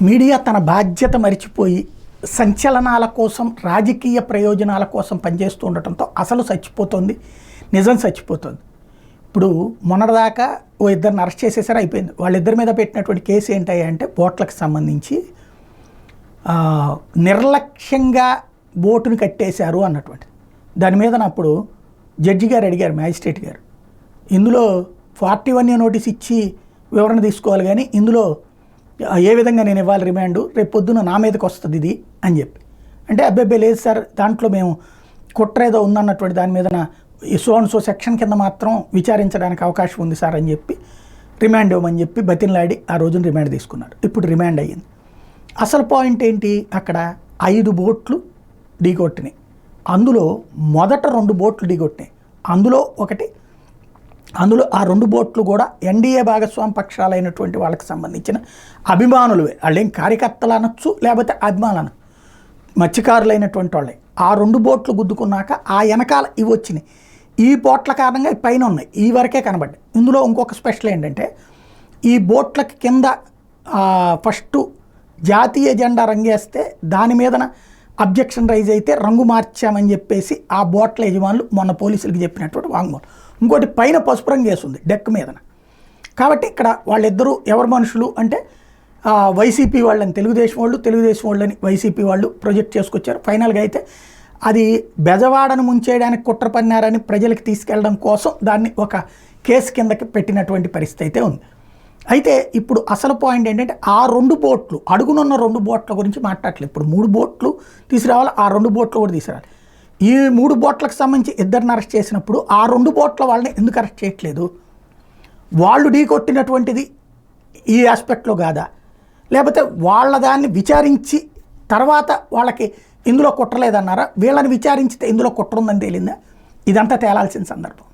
Media తన బాధ్యత మరిచిపోయి సంచలనాల కోసం రాజకీయ ప్రయోజనాల కోసం పనిచేస్తూ ఉండటంతో అసలు చచ్చిపోతుంది, నిజం చచ్చిపోతుంది. ఇప్పుడు మొన్నటిదాకా ఓ ఇద్దరిని అరెస్ట్ చేసేసారు, అయిపోయింది. వాళ్ళిద్దరి మీద పెట్టినటువంటి కేసు ఏంటంటే బోట్లకు సంబంధించి నిర్లక్ష్యంగా బోటుని కట్టేశారు అన్నటువంటి దాని మీద అప్పుడు జడ్జి గారు అడిగారు, మ్యాజిస్ట్రేట్ గారు, ఇందులో 41 నోటీస్ ఇచ్చి వివరణ తీసుకోవాలి, కానీ ఇందులో ఏ విధంగా నేను ఇవ్వాలి రిమాండ్, రేపు పొద్దున నా మీదకి వస్తుంది ఇది అని చెప్పి అంటే, అబ్బాయి లేదు సార్, దాంట్లో మేము కుట్ర ఏదో ఉందన్నటువంటి దాని మీద సో సెక్షన్ కింద మాత్రం విచారించడానికి అవకాశం ఉంది సార్ అని చెప్పి రిమాండ్ ఇవ్వమని చెప్పి బతిన్లాడి ఆ రోజున రిమాండ్ తీసుకున్నారు. ఇప్పుడు రిమాండ్ అయ్యింది. అసలు పాయింట్ ఏంటి, అక్కడ 5 బోట్లు ఢీకొట్టినాయి. అందులో మొదట 2 బోట్లు ఢీకొట్టినాయి. అందులో ఆ 2 బోట్లు కూడా ఎన్డీఏ భాగస్వామి పక్షాలైనటువంటి వాళ్ళకి సంబంధించిన అభిమానులవే. వాళ్ళేం కార్యకర్తలు అనొచ్చు, లేకపోతే అభిమానులు మత్స్యకారులైనటువంటి వాళ్ళే. ఆ 2 బోట్లు గుద్దుకున్నాక ఆ వెనకాల ఇవి వచ్చినాయి. ఈ బోట్ల కారణంగా పైన ఉన్నాయి, ఈ వరకే కనబడ్డాయి. ఇందులో ఇంకొక స్పెషల్ ఏంటంటే, ఈ బోట్లకి కింద ఫస్ట్ జాతీయ జెండా రంగేస్తే దాని మీదన అబ్జెక్షన్ రైజ్ అయితే రంగు మార్చామని చెప్పేసి ఆ బోట్ల యజమానులు మొన్న పోలీసులకు చెప్పినటువంటి వాంగ్మూలం. ఇంకోటి పైన పసుపు రంగు వేస్తుంది డెక్ మీదన. కాబట్టి ఇక్కడ వాళ్ళిద్దరూ ఎవరు మనుషులు అంటే వైసీపీ వాళ్ళని తెలుగుదేశం వాళ్ళని వైసీపీ వాళ్ళు ప్రొజెక్ట్ చేసుకొచ్చారు. ఫైనల్గా అయితే అది బెజవాడను ముంచేయడానికి కుట్ర పన్నారని ప్రజలకు తీసుకెళ్ళడం కోసం దాన్ని ఒక కేసు కిందకి పెట్టినటువంటి పరిస్థితి అయితే ఉంది. అయితే ఇప్పుడు అసలు పాయింట్ ఏంటంటే, ఆ 2 బోట్లు అడుగునున్న 2 బోట్ల గురించి మాట్లాడలేదు. ఇప్పుడు 3 బోట్లు తీసుకురావాలి, ఆ 2 బోట్లు కూడా తీసుకురావాలి. ఈ 3 బోట్లకు సంబంధించి ఇద్దరిని అరెస్ట్ చేసినప్పుడు ఆ 2 బోట్ల వాళ్ళని ఎందుకు అరెస్ట్ చేయట్లేదు? వాళ్ళు ఢీకొట్టినటువంటిది ఈ ఆస్పెక్ట్లో కాదా, లేకపోతే వాళ్ళ దాన్ని విచారించి తర్వాత వాళ్ళకి ఇందులో కుట్రలేదన్నారా, వీళ్ళని విచారించితే ఇందులో కుట్ర ఉందని తేలిందా? ఇదంతా తేలాల్సిన సందర్భం.